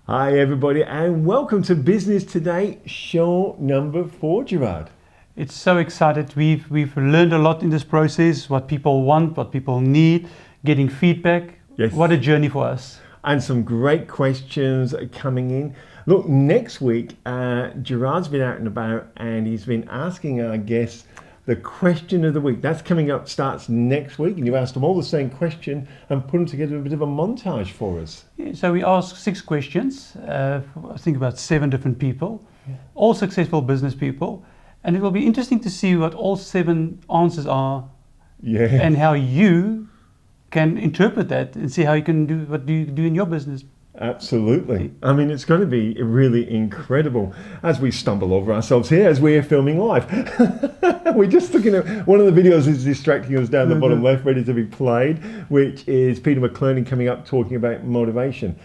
Hi everybody and welcome to Business Today, show number 4, Gerard. It's so excited. We've learned a lot in this process, what people want, what people need, getting feedback. Yes. What a journey for us. And some great questions coming in. Look, next week, Gerard's been out and about and he's been asking our guests the question of the week. That's coming up, starts next week, and you asked them all the same question and put them together a bit of a montage for us. Yeah, so we asked 6 questions, I think about 7 different people, all successful business people, and it will be interesting to see what all 7 answers are and how you can interpret that and see how you can do what do you do in your business. Absolutely. I mean, it's going to be really incredible as we stumble over ourselves here as we're filming live. We're just looking at one of the videos is distracting us down the bottom left, ready to be played, which is Peter McClernand coming up talking about motivation.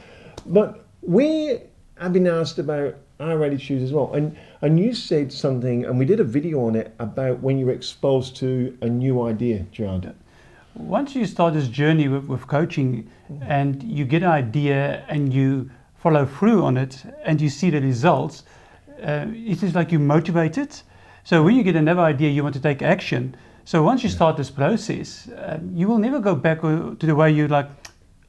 But we have been asked about our attitudes as well. And you said something, and we did a video on it, about when you're exposed to a new idea, Gerard. Once you start this journey with coaching and you get an idea and you follow through on it and you see the results, it is like you're motivated. So when you get another idea, you want to take action. So once you start this process, you will never go back to the way you like,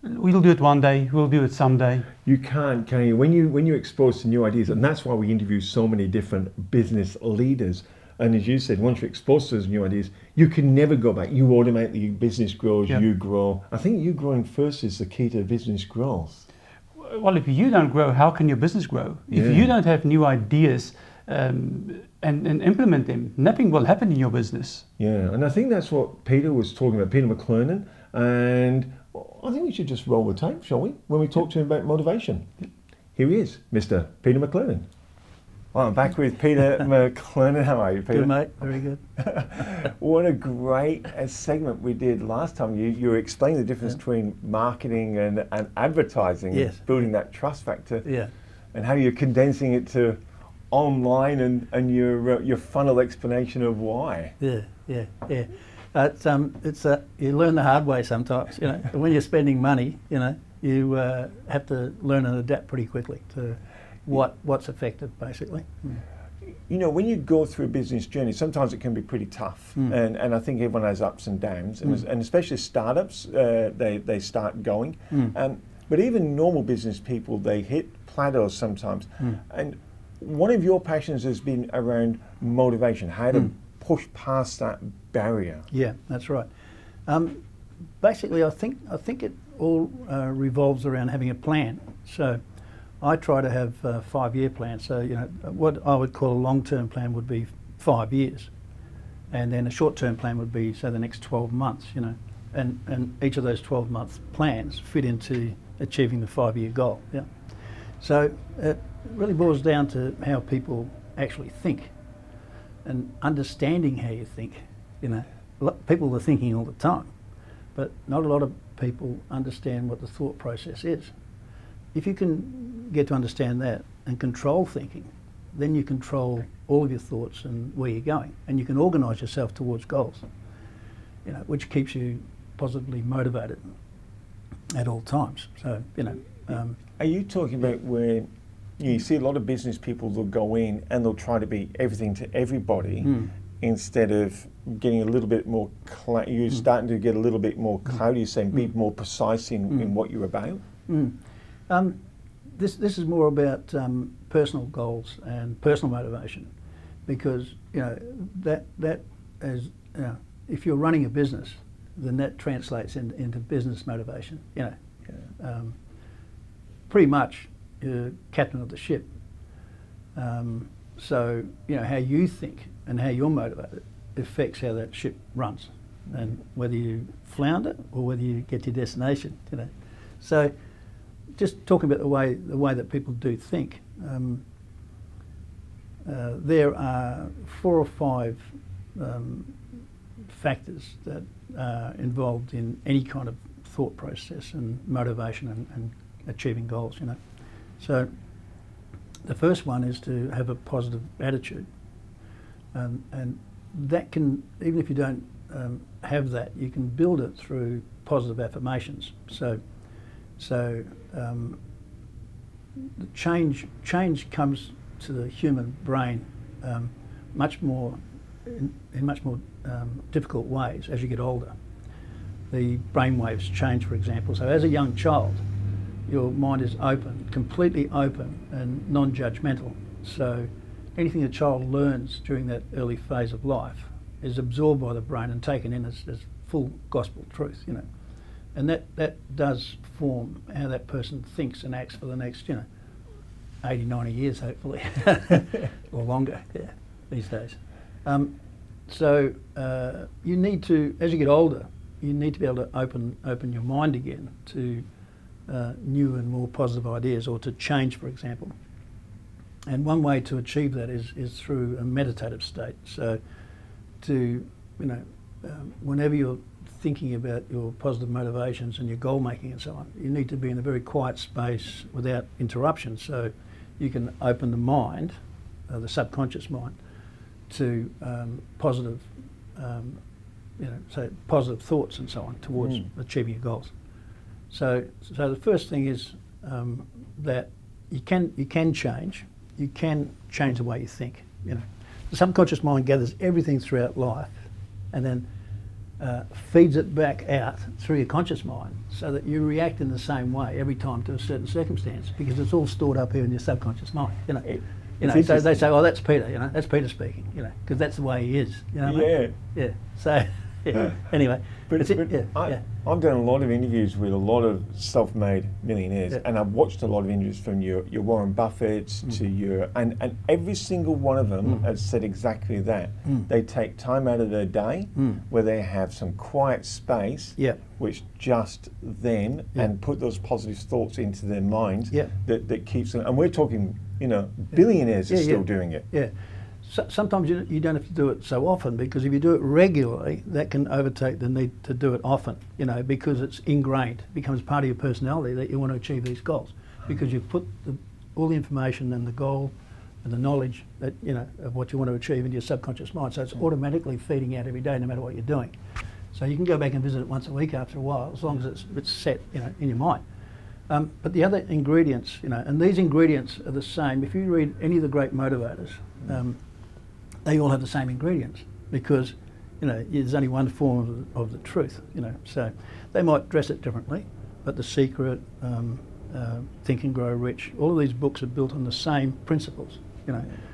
we'll do it one day, we'll do it someday. You can't, can you? When you're exposed to new ideas, and that's why we interview so many different business leaders. And as you said, once you're exposed to those new ideas, you can never go back. You automatically, your business grows, you grow. I think you growing first is the key to business growth. Well, if you don't grow, how can your business grow? If you don't have new ideas and implement them, nothing will happen in your business. Yeah, and I think that's what Peter was talking about, Peter McClernand. And I think we should just roll the tape, shall we, when we talk to him about motivation. Here he is, Mr. Peter McClernand. Well, I'm back with Peter McClernand. How are you, Peter? Good, mate. Very good. What a great segment we did last time. You were explaining the difference between marketing and advertising, building that trust factor, and how you're condensing it to online and your funnel explanation of why. Yeah. It's you learn the hard way sometimes. You know, when you're spending money, you have to learn and adapt pretty quickly to what's effective, basically. You know, when you go through a business journey, sometimes it can be pretty tough, and I think everyone has ups and downs, and especially startups, they start going, but even normal business people, they hit plateaus sometimes. And one of your passions has been around motivation, how to push past that barrier. Yeah, that's right. Basically, I think it all revolves around having a plan. So I try to have a 5-year plan. So, what I would call a long-term plan would be 5 years. And then a short-term plan would be, say, the next 12 months, And each of those 12-month plans fit into achieving the 5-year goal, So it really boils down to how people actually think and understanding how you think. People are thinking all the time, but not a lot of people understand what the thought process is. If you can get to understand that and control thinking, then you control all of your thoughts and where you're going, and you can organise yourself towards goals, which keeps you positively motivated at all times. So, Are you talking about where you see a lot of business people, they'll go in and they'll try to be everything to everybody instead of getting a little bit more, you're starting to get a little bit more cloudy, saying be more precise in what you're about? This is more about personal goals and personal motivation, because that is if you're running a business, then that translates into business motivation. Pretty much you're captain of the ship. So how you think and how you're motivated affects how that ship runs, and whether you flounder or whether you get to your destination. So just talking about the way that people do think, there are 4 or 5 factors that are involved in any kind of thought process and motivation and achieving goals. So the first one is to have a positive attitude, and that can, even if you don't have that, you can build it through positive affirmations. So the change comes to the human brain much more in much more difficult ways as you get older. The brain waves change, for example. So as a young child, your mind is open, completely open and non-judgmental. So anything a child learns during that early phase of life is absorbed by the brain and taken in as full gospel truth, you know. And that does form how that person thinks and acts for the next, 80, 90 years, hopefully, or longer, these days. So you need to, as you get older, you need to be able to open your mind again to new and more positive ideas, or to change, for example. And one way to achieve that is through a meditative state. So whenever you're thinking about your positive motivations and your goal making and so on, you need to be in a very quiet space without interruption, so you can open the mind, the subconscious mind, to positive positive thoughts and so on towards achieving your goals. So the first thing is that you can change the way you think. The subconscious mind gathers everything throughout life, and then feeds it back out through your conscious mind, so that you react in the same way every time to a certain circumstance, because it's all stored up here in your subconscious mind. So they say, "Oh, that's Peter." That's Peter speaking. Because that's the way he is. Yeah. So anyway, I've done a lot of interviews with a lot of self-made millionaires, and I've watched a lot of interviews from your Warren Buffett's to your, and every single one of them has said exactly that. They take time out of their day where they have some quiet space, which just them, and put those positive thoughts into their mind that keeps them. And we're talking, billionaires are still doing it. Yeah. So sometimes you don't have to do it so often, because if you do it regularly, that can overtake the need to do it often, because it's ingrained. It becomes part of your personality that you want to achieve these goals, because you've put all the information and the goal and the knowledge that, of what you want to achieve into your subconscious mind. So it's automatically feeding out every day, no matter what you're doing. So you can go back and visit it once a week after a while, as long as it's set, in your mind. But the other ingredients, and these ingredients are the same. If you read any of the great motivators, they all have the same ingredients, because there's only one form of the truth. So they might dress it differently, but The Secret, Think and Grow Rich, all of these books are built on the same principles.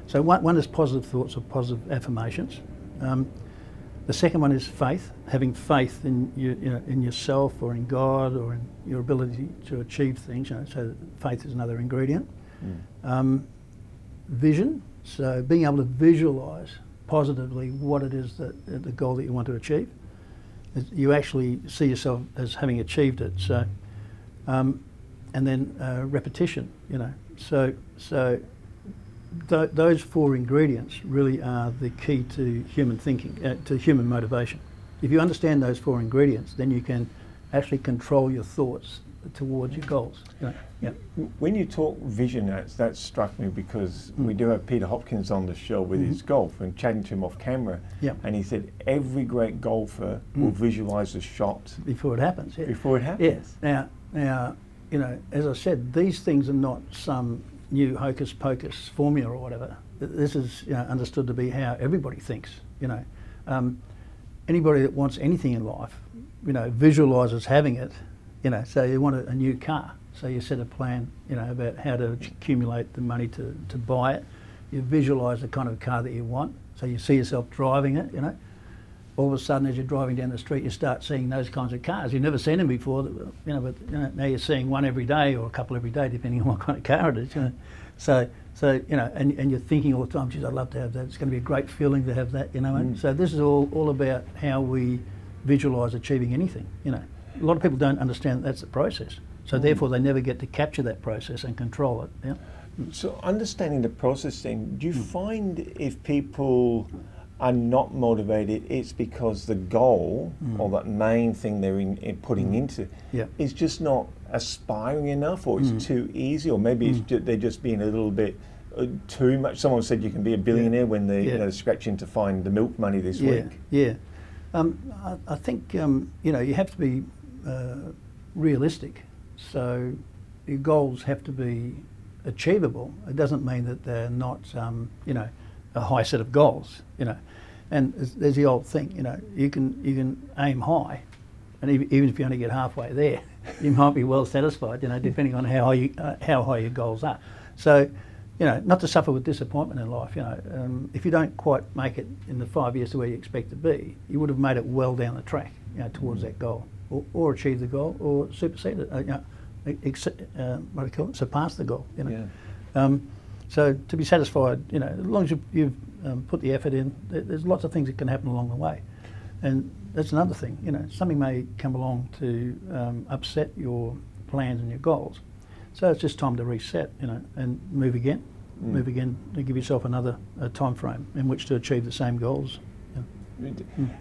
So one is positive thoughts or positive affirmations. The second one is faith, having faith in in yourself or in God or in your ability to achieve things. So faith is another ingredient. Vision. So being able to visualise positively what it is that the goal that you want to achieve. You actually see yourself as having achieved it. So, and then repetition. So those four ingredients really are the key to human thinking, to human motivation. If you understand those four ingredients, then you can actually control your thoughts towards your goals. When you talk vision, that struck me, because we do have Peter Hopkins on the show with his golf, and chatting to him off camera, and he said every great golfer will visualise the shot before it happens. Before it happens. Now, as I said, these things are not some new hocus pocus formula or whatever. This is understood to be how everybody thinks. Anybody that wants anything in life, visualises having it. So you want a new car, so you set a plan, about how to accumulate the money to buy it. You visualise the kind of car that you want, so you see yourself driving it. All of a sudden, as you're driving down the street, you start seeing those kinds of cars. You've never seen them before, but now you're seeing one every day, or a couple every day, depending on what kind of car it is. So and you're thinking all the time, geez, I'd love to have that. It's going to be a great feeling to have that. And so this is all about how we visualise achieving anything. A lot of people don't understand that's the process, so therefore they never get to capture that process and control it. Yeah. So understanding the process, then, do you find if people are not motivated, it's because the goal or that main thing they're putting into is just not aspiring enough, or it's too easy, or maybe they're just being a little bit too much? Someone said you can be a billionaire when they're scratching to find the milk money this week. Yeah. I think you have to be realistic. So your goals have to be achievable, it doesn't mean that they're not, a high set of goals, And there's the old thing, you can aim high, and even if you only get halfway there, you might be well satisfied, depending on how high your goals are. So, not to suffer with disappointment in life. If you don't quite make it in the 5 years to where you expect to be, you would have made it well down the track, towards that goal, or achieve the goal, or supersede it. Surpass the goal. So to be satisfied, as long as you've put the effort in, there's lots of things that can happen along the way, and that's another thing. Something may come along to upset your plans and your goals. So it's just time to reset, and move again to give yourself another time frame in which to achieve the same goals.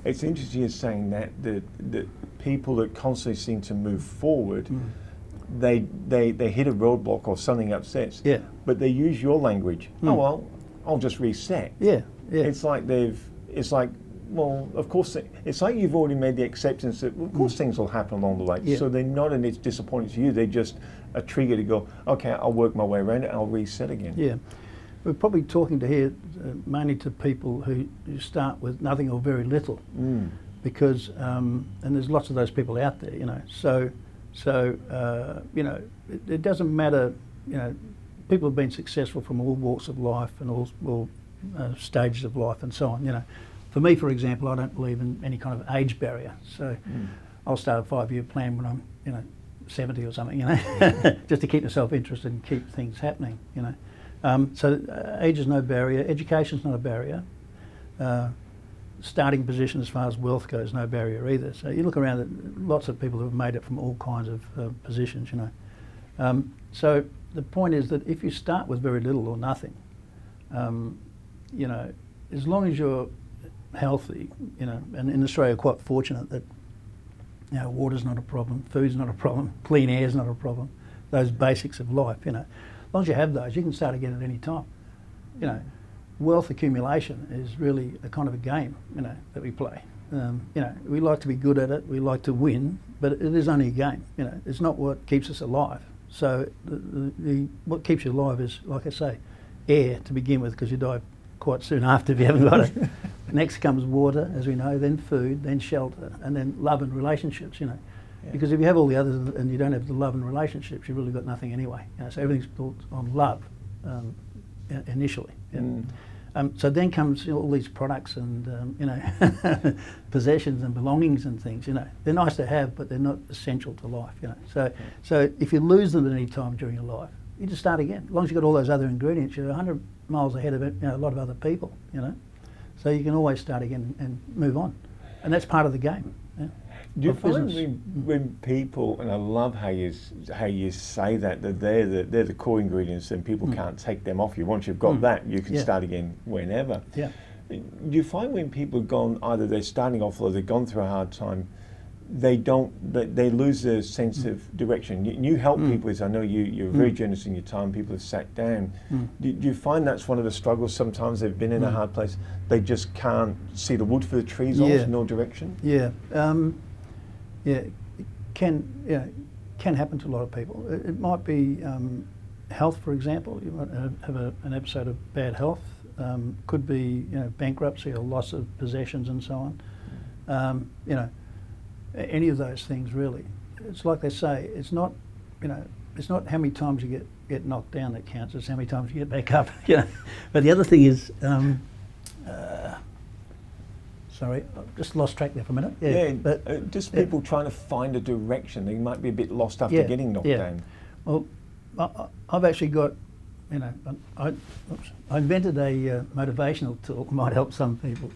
It's interesting you're saying that the people that constantly seem to move forward, they hit a roadblock or something upsets. Yeah. But they use your language. Oh well, I'll just reset. Yeah. It's like well, of course, it's like you've already made the acceptance that, of course, things will happen along the way. Yeah. So they're not a disappointment to you. They're just a trigger to go, okay, I'll work my way around it, I'll reset again. Yeah. We're probably talking to here mainly to people who start with nothing or very little, because, and there's lots of those people out there, So, it doesn't matter, people have been successful from all walks of life and all stages of life and so on, For me, for example, I don't believe in any kind of age barrier. So I'll start a 5-year plan when I'm, 70 or something, just to keep myself interested and keep things happening, So age is no barrier. Education's not a barrier. Starting position as far as wealth goes, no barrier either. So you look around at lots of people who have made it from all kinds of positions, So the point is that if you start with very little or nothing, as long as you're healthy, and in Australia quite fortunate that, water's not a problem, food's not a problem, clean air's not a problem, those basics of life, As long as you have those, you can start again at any time. Wealth accumulation is really a kind of a game, that we play. We like to be good at it, we like to win, but it is only a game, It's not what keeps us alive. So what keeps you alive is, like I say, air to begin with, because you die quite soon after if you haven't got it. Next comes water, as we know, then food, then shelter, and then love and relationships, Yeah. Because if you have all the others and you don't have the love and relationships, you've really got nothing anyway. So everything's built on love initially. So then comes all these products and possessions and belongings and things. They're nice to have, but they're not essential to life. So if you lose them at any time during your life, you just start again. As long as you've got all those other ingredients, you're 100 miles ahead of a lot of other people. So you can always start again and move on, and that's part of the game. Do you find when people, and I love how you say that they're the core ingredients and people can't take them off you. Once you've got that, you can start again whenever. Yeah. Do you find when people have gone, either they're starting off or they've gone through a hard time, they lose their sense of direction? You help people, as I know you're very generous in your time, people have sat down. Do you find that's one of the struggles sometimes? They've been in a hard place, they just can't see the wood for the trees, almost no direction? Yeah. It can happen to a lot of people. It might be health, for example. You might have an episode of bad health. Could be bankruptcy or loss of possessions and so on. Any of those things really. It's like they say. It's not how many times you get knocked down that counts. It's how many times you get back up. But the other thing is. Sorry, I've just lost track there for a minute. But just people trying to find a direction. They might be a bit lost after getting knocked down. Well, I've actually got, I invented a motivational tool, might help some people,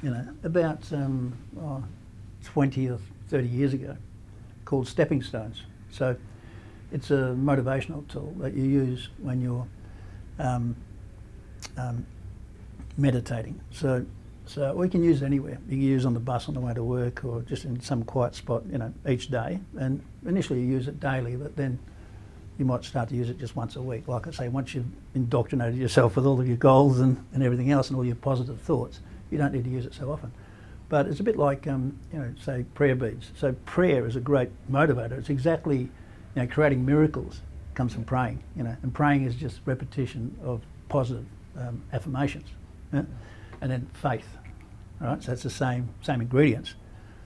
about 20 or 30 years ago, called Stepping Stones. So it's a motivational tool that you use when you're meditating. So we can use it anywhere. You can use it on the bus on the way to work, or just in some quiet spot, each day. And initially you use it daily, but then you might start to use it just once a week. Like I say, once you've indoctrinated yourself with all of your goals and everything else and all your positive thoughts, you don't need to use it so often. But it's a bit like, say, prayer beads. So prayer is a great motivator. It's exactly, creating miracles comes from praying, and praying is just repetition of positive affirmations, yeah? And then faith, right? So it's the same ingredients,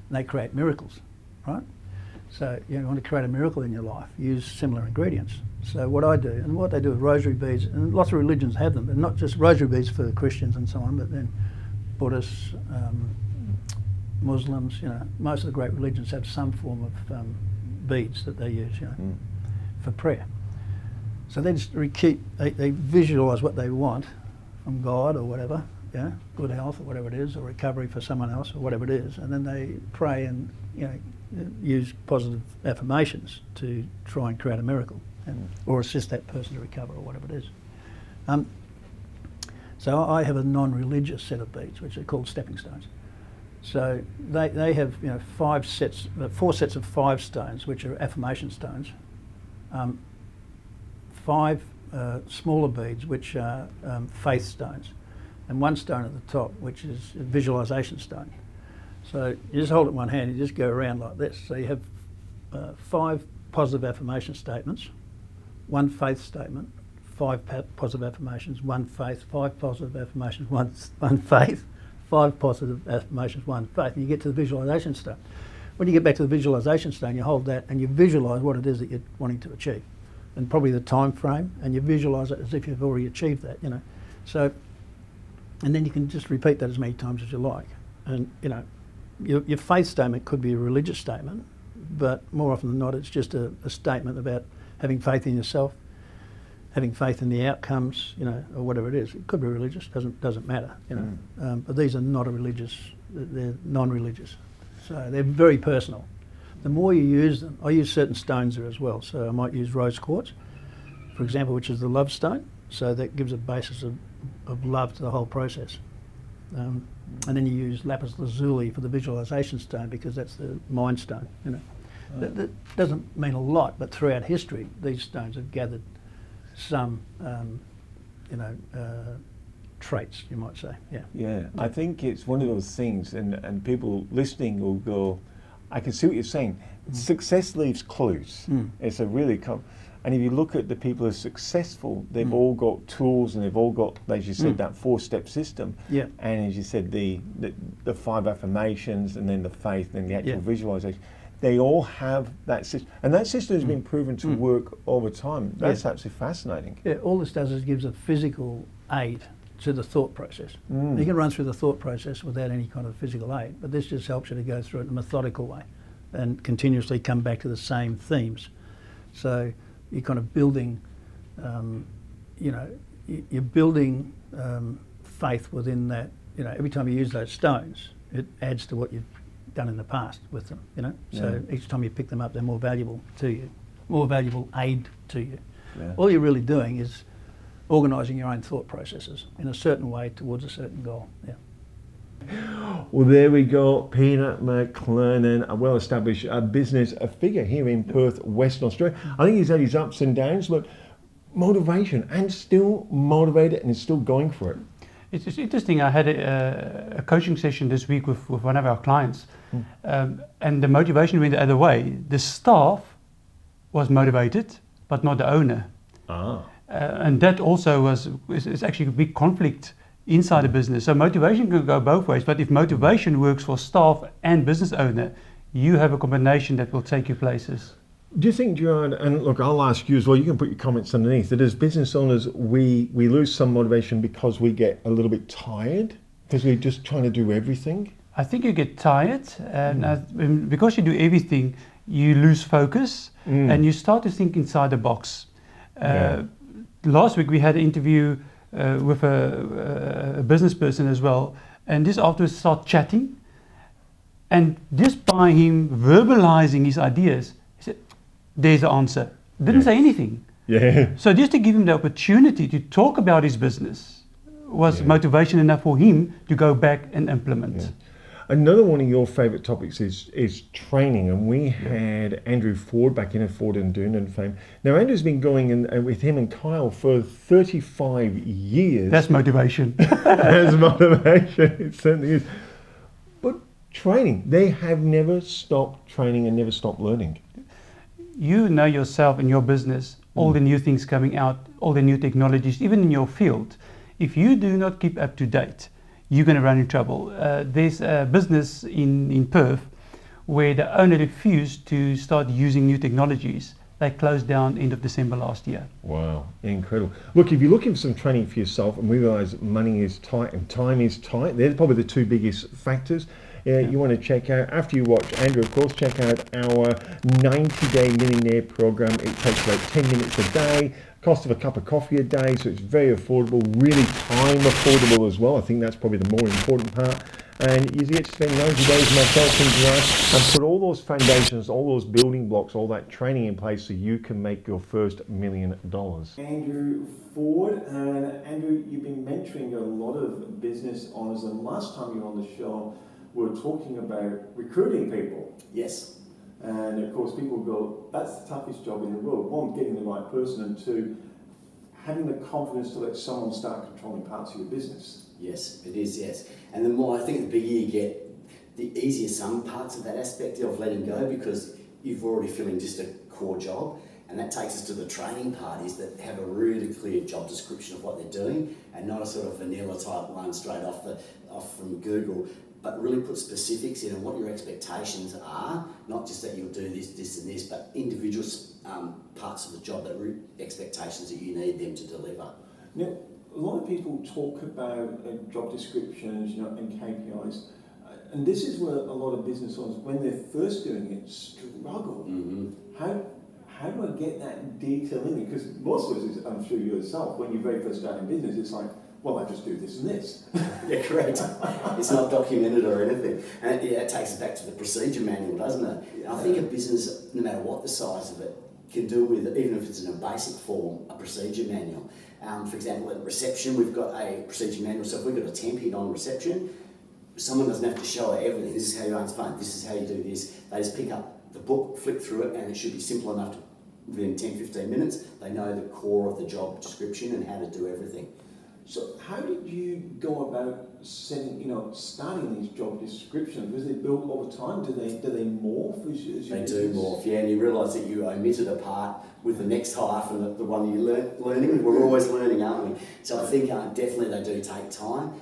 and they create miracles, right? So you want to create a miracle in your life, use similar ingredients. So what I do, and what they do with rosary beads, and lots of religions have them, and not just rosary beads for Christians and so on, but then Buddhists, Muslims, most of the great religions have some form of beads that they use, for prayer. So they just they visualise what they want from God or whatever, good health or whatever it is, or recovery for someone else or whatever it is, and then they pray and use positive affirmations to try and create a miracle, or assist that person to recover or whatever it is. So I have a non-religious set of beads, which are called stepping stones. So they have 4 sets of 5 stones, which are affirmation stones. 5 smaller beads, which are faith stones, and 1 stone at the top, which is a visualization stone. So you just hold it in one hand, you just go around like this. So you have 5 positive affirmation statements, 1 faith statement, 5 positive affirmations, 1 faith, 5 positive affirmations, 1 faith, 5 positive affirmations, 1 faith, and you get to the visualization stone. When you get back to the visualization stone, you hold that and you visualize what it is that you're wanting to achieve, and probably the time frame, and you visualize it as if you've already achieved that, So, and then you can just repeat that as many times as you like. And, your faith statement could be a religious statement, but more often than not, it's just a statement about having faith in yourself, having faith in the outcomes, or whatever it is. It could be religious, doesn't matter, But these are not they're non-religious. So they're very personal. The more you use them, I use certain stones there as well. So I might use rose quartz, for example, which is the love stone. So that gives a basis of love to the whole process. And then you use lapis lazuli for the visualization stone, because that's the mind stone. That doesn't mean a lot, but throughout history, these stones have gathered some, traits, you might say. Yeah, I think it's one of those things, and people listening will go, I can see what you're saying. Success leaves clues. It's a really and if you look at the people who are successful, they've all got tools, and they've all got, as you said, that 4-step system. Yeah. And as you said, the 5 affirmations, and then the faith, and the actual visualization. They all have that system, and that system has been proven to work over time. That's absolutely fascinating. Yeah, all this does is gives a physical aid to the thought process. You can run through the thought process without any kind of physical aid, but this just helps you to go through it in a methodical way and continuously come back to the same themes. So you're kind of building, you're building faith within that. Every time you use those stones, it adds to what you've done in the past with them, So each time you pick them up, they're more valuable to you, more valuable aid to you. Yeah. All you're really doing is organising your own thought processes in a certain way towards a certain goal. Yeah. Well, there we go. Peter McLernon, a well-established business figure here in Perth, Western Australia. I think he's had his ups and downs, but motivation, and still motivated, and is still going for it. It's interesting. I had a coaching session this week with one of our clients, and the motivation went the other way. The staff was motivated, but not the owner. And that also is actually a big conflict inside the business. So motivation can go both ways, but if motivation works for staff and business owner, you have a combination that will take you places. Do you think, Gerard, and look, I'll ask you as well, you can put your comments underneath, that as business owners, we lose some motivation because we get a little bit tired, because we're just trying to do everything? I think you get tired, and because you do everything, you lose focus, and you start to think inside the box. Last week we had an interview with a business person as well, and just afterwards start chatting, and just by him verbalizing his ideas, he said, there's the answer. Didn't say anything. So just to give him the opportunity to talk about his business was motivation enough for him to go back and implement. Another one of your favourite topics is training, and we had Andrew Ford back in at Ford and Doonan fame. Now Andrew's been going in with him and Kyle for 35 years. That's motivation. That's motivation, it certainly is. But training, they have never stopped training and never stopped learning. You know yourself and your business all the new things coming out, all the new technologies, even in your field. If you do not keep up to date, you're going to run in trouble. There's a business in Perth where the owner refused to start using new technologies. They closed down end of December last year. Wow, incredible. Look, if you're looking for some training for yourself, and we realise money is tight and time is tight, they're probably the two biggest factors. You want to check out, after you watch Andrew, of course, check out our 90-day millionaire program. It takes about 10 minutes a day, cost of a cup of coffee a day, so it's very affordable, really time affordable as well. I think that's probably the more important part. And you get to spend 90 days with myself in grass and put all those foundations, all those building blocks, all that training in place so you can make your first $1 million. Andrew Ford, and Andrew, you've been mentoring a lot of business owners, and last time you were on the show, we were talking about recruiting people. Yes. And of course, people go, that's the toughest job in the world. One, getting the right person, and two, having the confidence to let someone start controlling parts of your business. Yes, it is, yes. And the more, I think the bigger you get, the easier some parts of that aspect of letting go, because you've already filling just a core job. And that takes us to the training parties that have a really clear job description of what they're doing, and not a sort of vanilla type one straight off from Google, but really put specifics in and what your expectations are, not just that you'll do this, this and this, but individual parts of the job, that expectations that you need them to deliver. Now, a lot of people talk about job descriptions, and KPIs, and this is where a lot of business owners, when they're first doing it, struggle. Mm-hmm. How do I get that detail in it? Because most of us, I'm sure you yourself, when you very first start in business, it's like, well, I just do this and this. Yeah, correct. It's not documented or anything. And it takes us back to the procedure manual, doesn't it? Yeah. I think a business, no matter what the size of it, can do with, even if it's in a basic form, a procedure manual. For example, at reception, we've got a procedure manual. So if we've got a temp in on reception, someone doesn't have to show her everything. This is how you answer phone, this is how you do this. They just pick up the book, flick through it, and it should be simple enough to, within 10-15 minutes, they know the core of the job description and how to do everything. So how did you go about starting these job descriptions? Was it built over time? Do they morph as you They do morph, yeah, and you realise that you omitted a part with the next half and the one you're learning. We're always learning, aren't we? So I think definitely they do take time.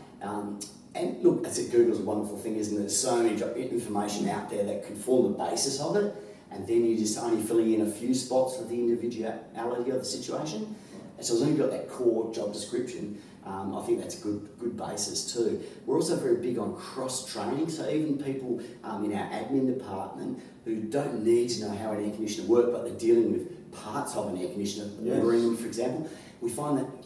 And look, I said, Google's a wonderful thing, isn't it? There's so much information out there that could form the basis of it, and then you're just only filling in a few spots with the individuality of the situation. And so as long as you've got that core job description, I think that's a good basis too. We're also very big on cross-training, so even people in our admin department who don't need to know how an air conditioner works, but they're dealing with parts of an air conditioner, ordering them, for example, we find that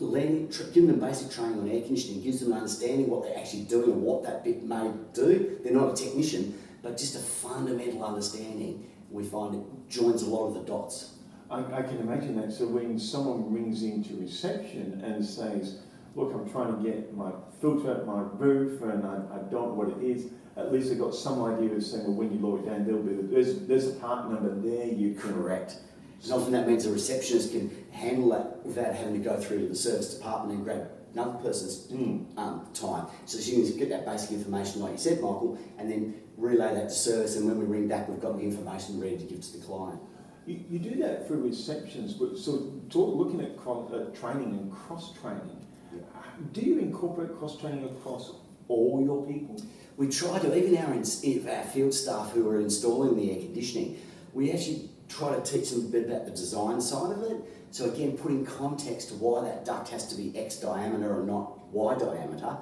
giving them basic training on air conditioning gives them an understanding what they're actually doing and what that bit may do. They're not a technician, but just a fundamental understanding. We find it joins a lot of the dots. I can imagine that. So when someone rings into reception and says, look, I'm trying to get my filter out my roof and I don't know what it is, at least they've got some idea of saying, well, when you lower it down, there's a part number there you can... Correct. And often that means a receptionist can handle that without having to go through to the service department and grab another person's time. So she can get that basic information, like you said, Michael, and then relay that to service, and when we ring back, we've got the information ready to give to the client. You do that for receptions, but so looking at training and cross-training, do you incorporate cross-training across all your people? We try to, even our field staff who are installing the air conditioning, we actually try to teach them a bit about the design side of it. So again, putting context to why that duct has to be X diameter or not Y diameter.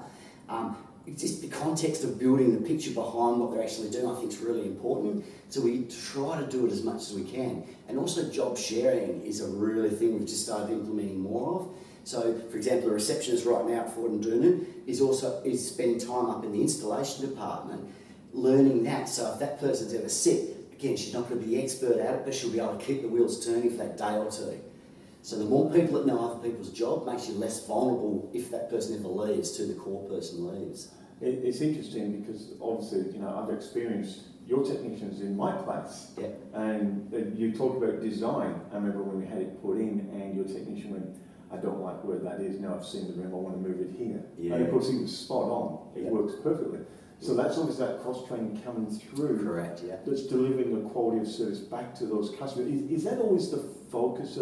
It's just the context of building the picture behind what they're actually doing, I think is really important. So we try to do it as much as we can. And also job sharing is a really thing we've just started implementing more of. So, for example, a receptionist right now at Ford and Doonan is spending time up in the installation department learning that. So if that person's ever sick, again, she's not going to be the expert at it, but she'll be able to keep the wheels turning for that day or two. So the more people that know other people's job makes you less vulnerable if that person ever leaves to the core person leaves. It's interesting because obviously, I've experienced your technicians in my class. Yep. And you talk about design. I remember when we had it put in and your technician went, I don't like where that is, now I've seen the room, I want to move it here. Yeah. And of course he was spot on, it Yep. works perfectly. So that's obviously that cross-training coming through. Correct, yeah. That's delivering the quality of service back to those customers. Is that always the focus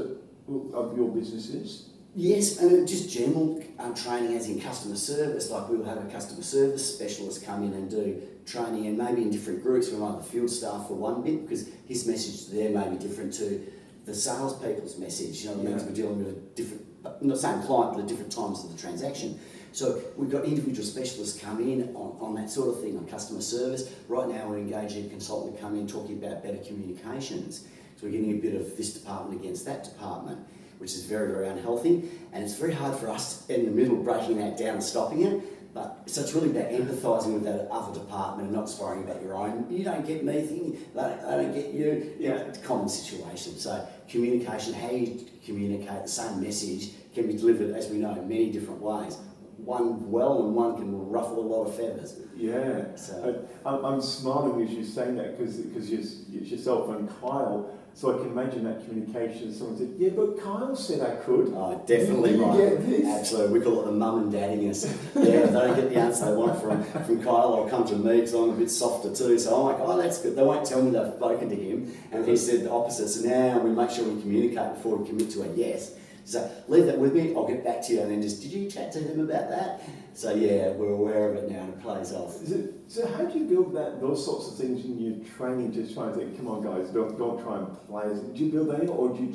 of your businesses? Yes, and just general training as in customer service, like we'll have a customer service specialist come in and do training, and maybe in different groups. We might have the field staff for one bit, because his message there may be different to the salespeople's message. You know what I mean? 'Cause we're dealing with a different, not the same client, but at different times of the transaction. So we've got individual specialists come in on that sort of thing, on customer service. Right now we're engaging a consultant to come in talking about better communications. So we're getting a bit of this department against that department, which is very, very unhealthy. And it's very hard for us in the middle breaking that down and stopping it. But so it's really about empathising with that other department and not just worrying about your own. You don't get me thinking, I don't get you. You know, it's a common situation. So communication, how you communicate the same message can be delivered, as we know, in many different ways. One well and one can ruffle a lot of feathers. Yeah. So I'm smiling as you're saying that, because it's yourself and Kyle. So I can imagine that communication. Someone said, "Yeah, but Kyle said I could." Oh, definitely Did you right. get this? Absolutely. We call it the mum and daddiness. Yeah, if they don't get the answer they want from Kyle, they'll come to me because I'm a bit softer too. So I'm like, oh, that's good. They won't tell me they've spoken to him, and he said the opposite. So now we make sure we communicate before we commit to a yes. So leave that with me, I'll get back to you, and then just, did you chat to them about that? So yeah, we're aware of it now and it plays off. So how do you build those sorts of things in your training, just trying to think, come on guys, don't try and play as it? Do you build any, or do you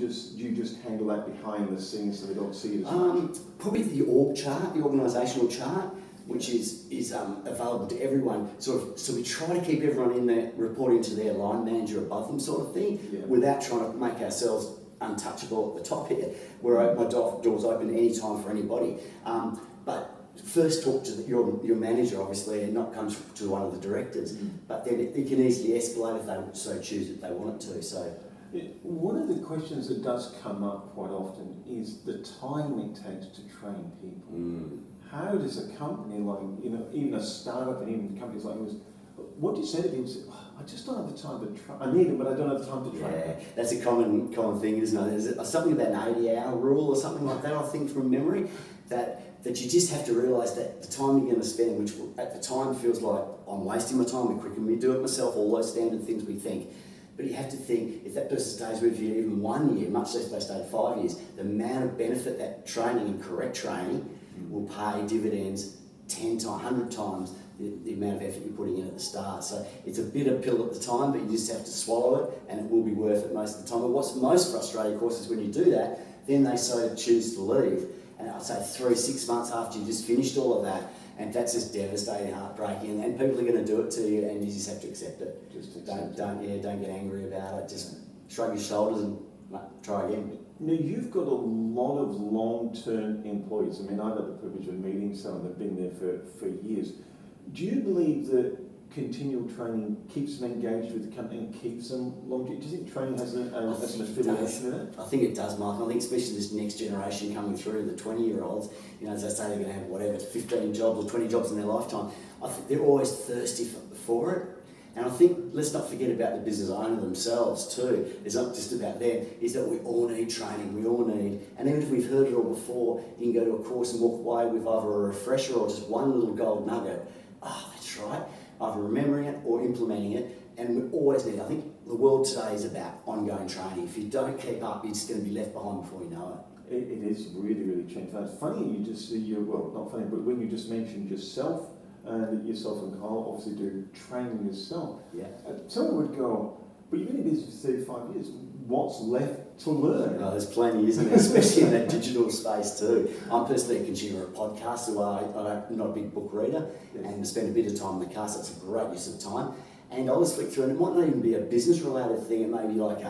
just handle that behind the scenes so they don't see it as much? Probably the org chart, the organisational chart, which is available to everyone. So we try to keep everyone in there reporting to their line manager above them, sort of thing, without trying to make ourselves untouchable at the top here, where my door's open any time for anybody. But first talk to your manager, obviously, and not come to one of the directors. But then it can easily escalate if they so choose if they want it to. So one of the questions that does come up quite often is the time it takes to train people. How does a company like, even a startup, and even companies like yours, what do you say to people? I just don't have the time to train. I need it, but I don't have the time to train. Yeah, that's a common thing, isn't it? There's something about an 80-hour rule or something like that, I think, from memory, that you just have to realise that the time you're going to spend, which at the time feels like I'm wasting my time, the quicker we do it myself, all those standard things we think. But you have to think, if that person stays with you even 1 year, much less if they stayed 5 years, the amount of benefit that training and correct training will pay dividends 10 to 100 times the amount of effort you're putting in at the start. So it's a bitter pill at the time, but you just have to swallow it, and it will be worth it most of the time. But what's most frustrating, of course, is when you do that, then they so choose to leave. And I'd say 3-6 months after you just finished all of that, and that's just devastating, heartbreaking, and people are going to do it to you, and you just have to accept it. Don't get angry about it. Just shrug your shoulders and try again. Now, you've got a lot of long-term employees. I mean, I've had the privilege of meeting some that have been there for years. Do you believe that continual training keeps them engaged with the company and keeps them long? Do you think training has an affiliation in it? I think it does, Mark. I think especially this next generation coming through, the 20-year-olds, as they say, they're going to have whatever, 15 jobs or 20 jobs in their lifetime. I think they're always thirsty for it. And I think, let's not forget about the business owner themselves too. It's not just about them, it's that we all need training, we all need, and even if we've heard it all before, you can go to a course and walk away with either a refresher or just one little gold nugget. Oh, that's right, either remembering it or implementing it, and we always need, I think the world today is about ongoing training. If you don't keep up, you're just going to be left behind before you know it. It is really, really changed. It's funny, well, not funny, but when you just mentioned yourself, and yourself and Kyle obviously do training yourself. Yeah. Someone would go, but you've been in business for 35 years, what's left to learn? Oh, there's plenty, isn't there? Especially in that digital space too. I'm personally a consumer of podcasts, so I'm not a big book reader, and spend a bit of time in the car, so it's a great use of time. And I'll just flick through, and it might not even be a business-related thing, it may be like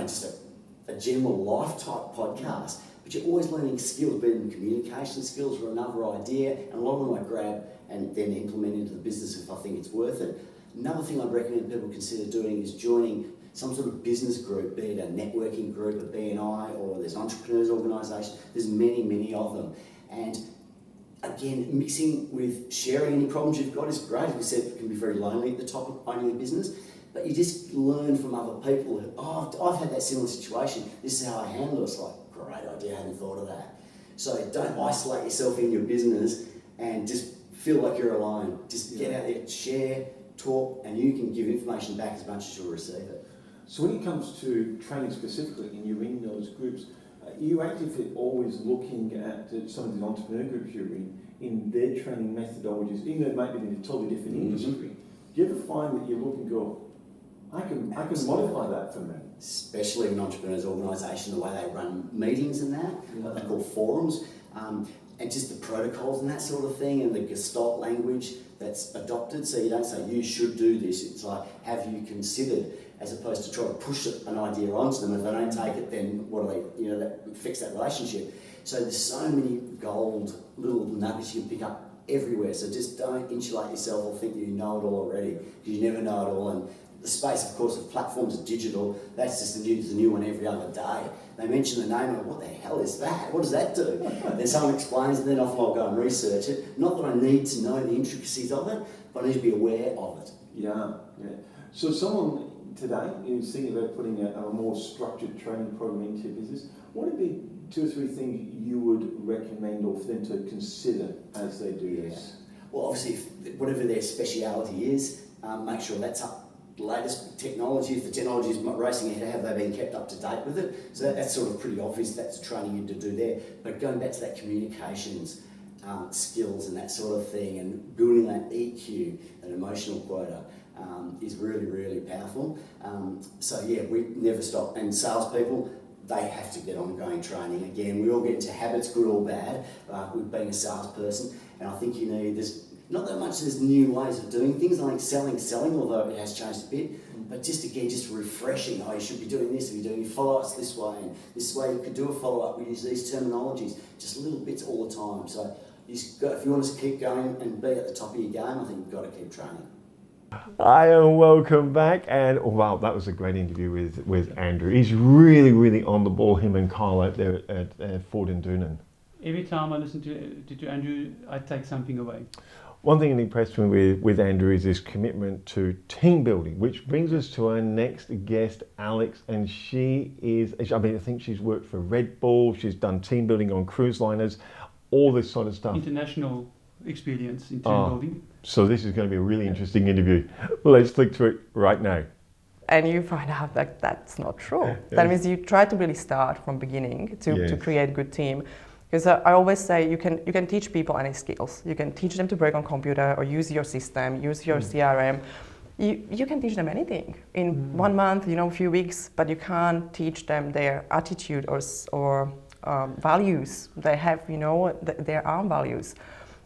just a general life type podcast. But you're always learning skills, be it communication skills or another idea, and a lot of them I grab and then implement into the business if I think it's worth it. Another thing I'd recommend people consider doing is joining some sort of business group, be it a networking group, a BNI, or there's entrepreneurs organisation. There's many, many of them. And again, mixing with sharing any problems you've got is great. As we said, it can be very lonely at the top of owning a business, but you just learn from other people. I've had that similar situation. This is how I handle it. It's like, great idea, I hadn't thought of that. So don't isolate yourself in your business and just feel like you're alone. Just get out there, share, talk, and you can give information back as much as you'll receive it. So when it comes to training specifically, and you're in those groups, Are you actively always looking at some of the entrepreneur groups you're in their training methodologies, even though it might be in a totally different industry? Do you ever find that you look and go, I can modify that for me? Especially in an entrepreneur's organisation, the way they run meetings and that, what they call forums, and just the protocols and that sort of thing, and the Gestalt language that's adopted. So you don't say, you should do this, it's like, have you considered, as opposed to try to push an idea onto them. If they don't take it, then what do they, that fix that relationship. So there's so many gold little nuggets you can pick up everywhere. So just don't insulate yourself or think you know it all already, because you never know it all. And the space, of course, of platforms are digital. That's just the new one every other day. They mention the name and what the hell is that? What does that do? Then someone explains, and then often I'll go and research it. Not that I need to know the intricacies of it, but I need to be aware of it. Yeah. So someone today who's thinking about putting a more structured training program into your business, what would be 2 or 3 things you would recommend or for them to consider as they do this? Well, obviously, whatever their speciality is, make sure that's up. The latest technology, if the technology is racing ahead, have they been kept up to date with it? So that's sort of pretty obvious, that's training you to do there. But going back to that communications skills and that sort of thing, and building that EQ, that emotional quota, is really, really powerful. So yeah, we never stop. And salespeople, they have to get ongoing training. Again, we all get into habits, good or bad, with being a salesperson. And I think you need this. Not that much there's new ways of doing things, like selling, although it has changed a bit, but just refreshing. Oh, you should be doing this, if you're doing follow-ups this way, and this way you could do a follow-up, we use these terminologies, just little bits all the time. So if you want to keep going and be at the top of your game, I think you've got to keep training. Hi and welcome back, and wow, that was a great interview with Andrew. He's really, really on the ball, him and Carl out there at Ford and Doonan. Every time I listen to Andrew, I take something away. One thing that impressed me with Andrew is his commitment to team building, which brings us to our next guest, Alex, and she is, I think she's worked for Red Bull, she's done team building on cruise liners, all this sort of stuff. International experience in team building. So this is going to be a really interesting interview. Let's click through it right now. And you find out that that's not true. That means you try to really start from beginning to create a good team. Because I always say you can teach people any skills. You can teach them to work on computer or use your system, use your CRM. You can teach them anything in 1 month, a few weeks, but you can't teach them their attitude or values. They have, their own values.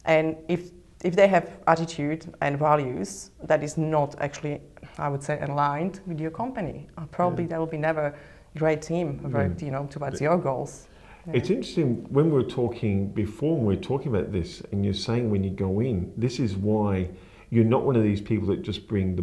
And if they have attitude and values that is not actually, I would say, aligned with your company, probably there will be never a great team worked, towards your goals. It's interesting, when we were talking before, we were talking about this, and you're saying when you go in, this is why you're not one of these people that just bring the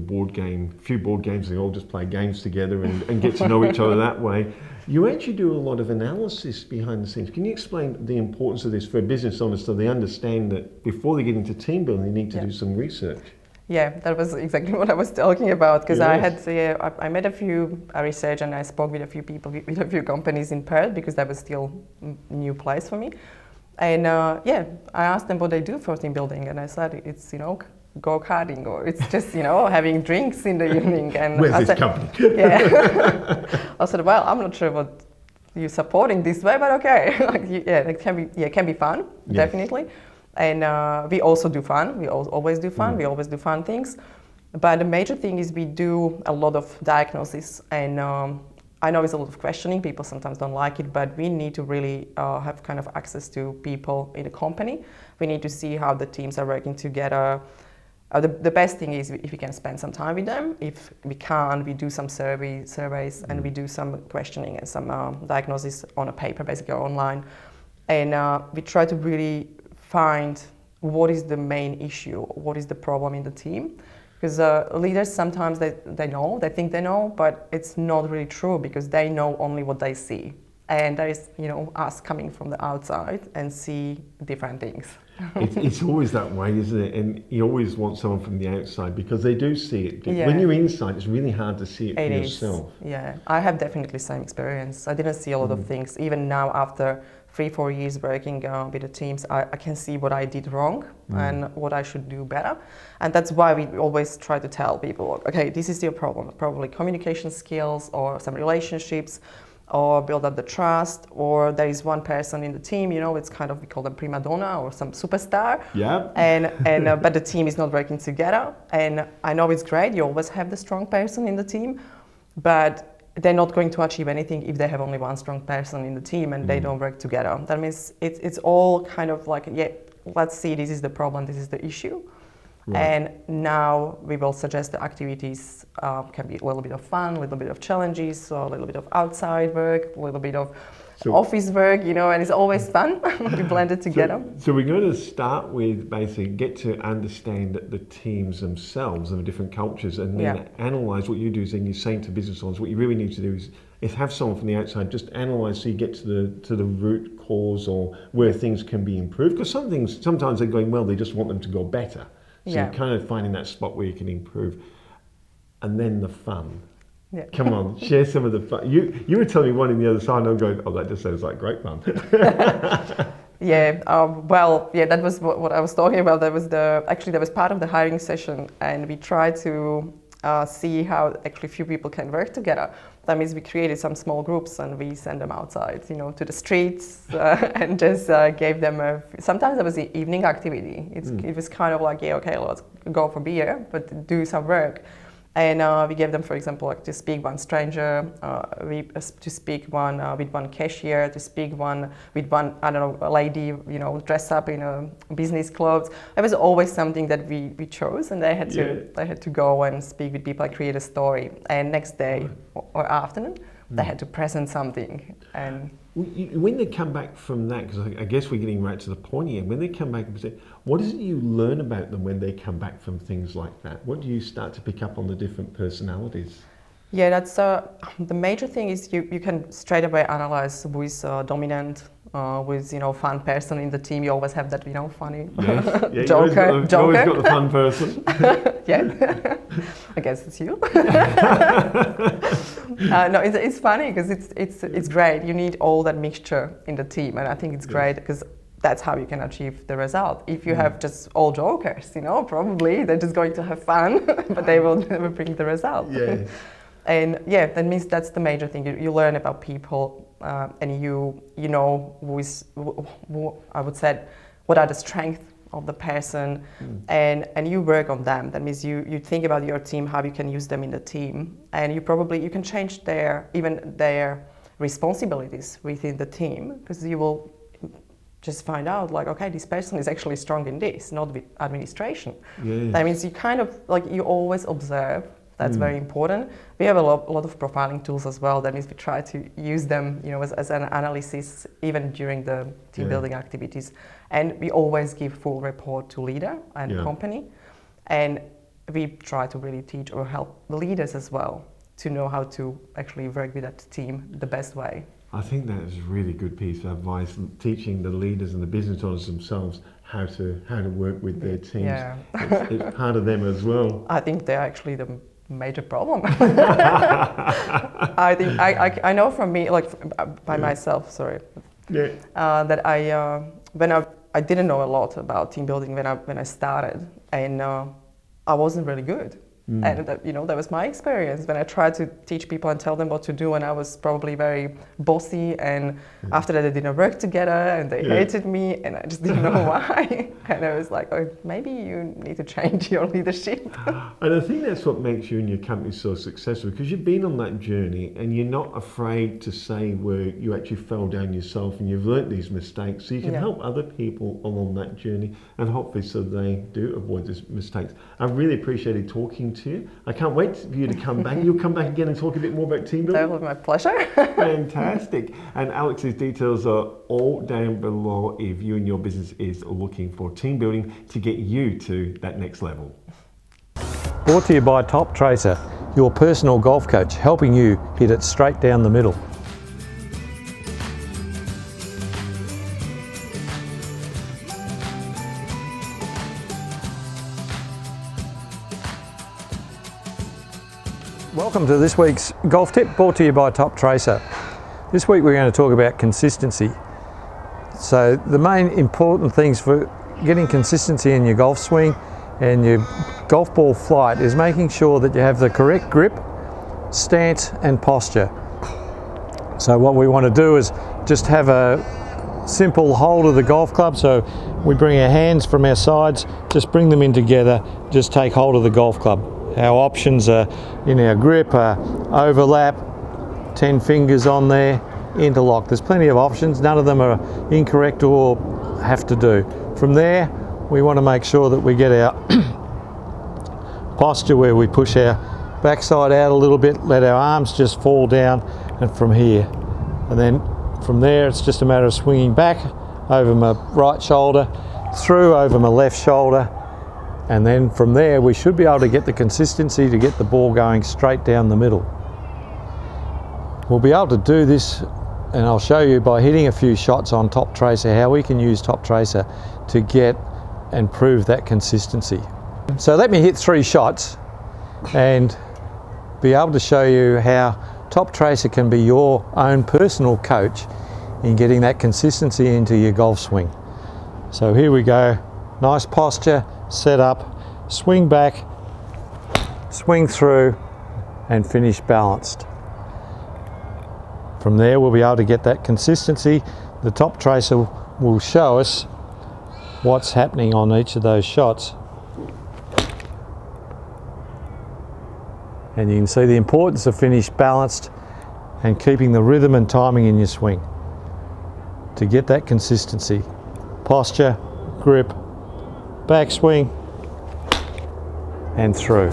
few board games, they all just play games together and get to know each other that way. You actually do a lot of analysis behind the scenes. Can you explain the importance of this for business owners so they understand that before they get into team building, they need to do some research? Yeah, that was exactly what I was talking about, because I made a few research and I spoke with a few people, with a few companies in Perth, because that was still a new place for me. And I asked them what they do for team building, and I said it's go-karting, or it's just having drinks in the evening. And Where's this company? I said, well, I'm not sure what you're supporting this way, but okay, it can be fun, definitely. And we also do fun. We always do fun. We always do fun things. But the major thing is we do a lot of diagnosis. And I know it's a lot of questioning. People sometimes don't like it, but we need to really have kind of access to people in the company. We need to see how the teams are working together. The best thing is if we can spend some time with them. If we can't, we do some surveys and we do some questioning and some diagnosis on a paper, basically, or online. And we try to really find what is the main issue, what is the problem in the team. Because leaders sometimes they think they know, but it's not really true, because they know only what they see. And there is, us coming from the outside and see different things. It's always that way, isn't it? And you always want someone from the outside, because they do see it. When you're inside, it's really hard to see it for yourself. Yeah, I have definitely the same experience. I didn't see a lot of things. Even now, after 3-4 years working with the teams, I can see what I did wrong and what I should do better. And that's why we always try to tell people, okay, this is your problem, probably communication skills or some relationships. or build up the trust, or there is one person in the team, you know, it's kind of, we call them prima donna or some superstar. Yeah. And but the team is not working together. And I know it's great, you always have the strong person in the team, but they're not going to achieve anything if they have only one strong person in the team and they don't work together. That means it's all kind of like, yeah, let's see, this is the problem, this is the issue. Right. And now we will suggest the activities can be a little bit of fun, a little bit of challenges, so a little bit of outside work, a little bit of office work, you know, and it's always fun. We blend it together. So we're going to start with basically get to understand the teams themselves and the different cultures, and then analyse. What you do is then you're saying to business owners, what you really need to do is have someone from the outside just analyse, so you get to the root cause or where things can be improved. Because some things, sometimes they're going well, they just want them to go better. So you're kind of finding that spot where you can improve. And then the fun. Yeah. Come on, share some of the fun. You were telling me one in the other side, and I'm going, oh, that just sounds like great fun. That was what I was talking about. That was part of the hiring session, and we tried to see how actually few people can work together. That means we created some small groups and we sent them outside, you know, to the streets and just gave them sometimes it was the evening activity. It was kind of like, yeah, okay, let's go for beer, but do some work. And we gave them, for example, like to speak one stranger, to speak one with one cashier, to speak one with one, I don't know, a lady, you know, dressed up in a business clothes. It was always something that we chose, and they had to go and speak with people and create a story. And next day or afternoon, they had to present something. And when they come back from that, because I guess we're getting right to the point here, when they come back, what is it you learn about them when they come back from things like that? What do you start to pick up on the different personalities? Yeah, that's the major thing is you can straight away analyze who is dominant, who is, you know, fun person in the team. You always have that, you know, funny joker. You always got the fun person. Yeah, I guess it's you. No, it's funny because it's great. You need all that mixture in the team, and I think it's great because that's how you can achieve the result. If you have just all jokers, you know, probably they're just going to have fun, but they will never bring the result. Yeah. And yeah, that means that's the major thing. You learn about people, and you know who I would say, what are the strengths of the person, and you work on them. That means you think about your team, how you can use them in the team, and you can change their responsibilities within the team, because you will just find out like, okay, this person is actually strong in this, not with administration. Yes. That means you kind of like, you always observe. That's very important. We have a lot of profiling tools as well. That means we try to use them, you know, as an analysis even during the team building activities. And we always give full report to leader and company. And we try to really teach or help the leaders as well to know how to actually work with that team the best way. I think that is a really good piece of advice, teaching the leaders and the business owners themselves how to work with their teams. Yeah. It's part of them as well. I think they're actually the major problem. I think I know from me, like by myself, sorry, that I didn't know a lot about team building when I started, and I wasn't really good. And that, you know, that was my experience when I tried to teach people and tell them what to do, and I was probably very bossy, and after that they didn't work together and they hated me, and I just didn't know why. And I was like, oh, maybe you need to change your leadership. And I think that's what makes you and your company so successful, because you've been on that journey and you're not afraid to say where you actually fell down yourself and you've learnt these mistakes, so you can help other people along that journey, and hopefully so they do avoid these mistakes. I really appreciated talking to you. I can't wait for you to come back. You'll come back again and talk a bit more about team building. That was my pleasure. Fantastic. And Alex's details are all down below if you and your business is looking for team building to get you to that next level. Brought to you by Top Tracer, your personal golf coach, helping you hit it straight down the middle. Welcome to this week's golf tip, brought to you by Top Tracer. This week we're going to talk about consistency. So the main important things for getting consistency in your golf swing and your golf ball flight is making sure that you have the correct grip, stance and posture. So what we want to do is just have a simple hold of the golf club. So we bring our hands from our sides, just bring them in together, just take hold of the golf club. Our options are in our grip are overlap, 10 fingers on there, interlock. There's plenty of options, none of them are incorrect or have to do. From there, we want to make sure that we get our posture where we push our backside out a little bit, let our arms just fall down, and from here. And then from there, it's just a matter of swinging back over my right shoulder, through over my left shoulder, and then from there we should be able to get the consistency to get the ball going straight down the middle. We'll be able to do this, and I'll show you by hitting a few shots on Top Tracer how we can use Top Tracer to get and prove that consistency. So let me hit 3 shots and be able to show you how Top Tracer can be your own personal coach in getting that consistency into your golf swing. So here we go, nice posture, set up, swing back, swing through, and finish balanced. From there we'll be able to get that consistency. The Top Tracer will show us what's happening on each of those shots. And you can see the importance of finish balanced and keeping the rhythm and timing in your swing to get that consistency. Posture, grip, backswing, and through.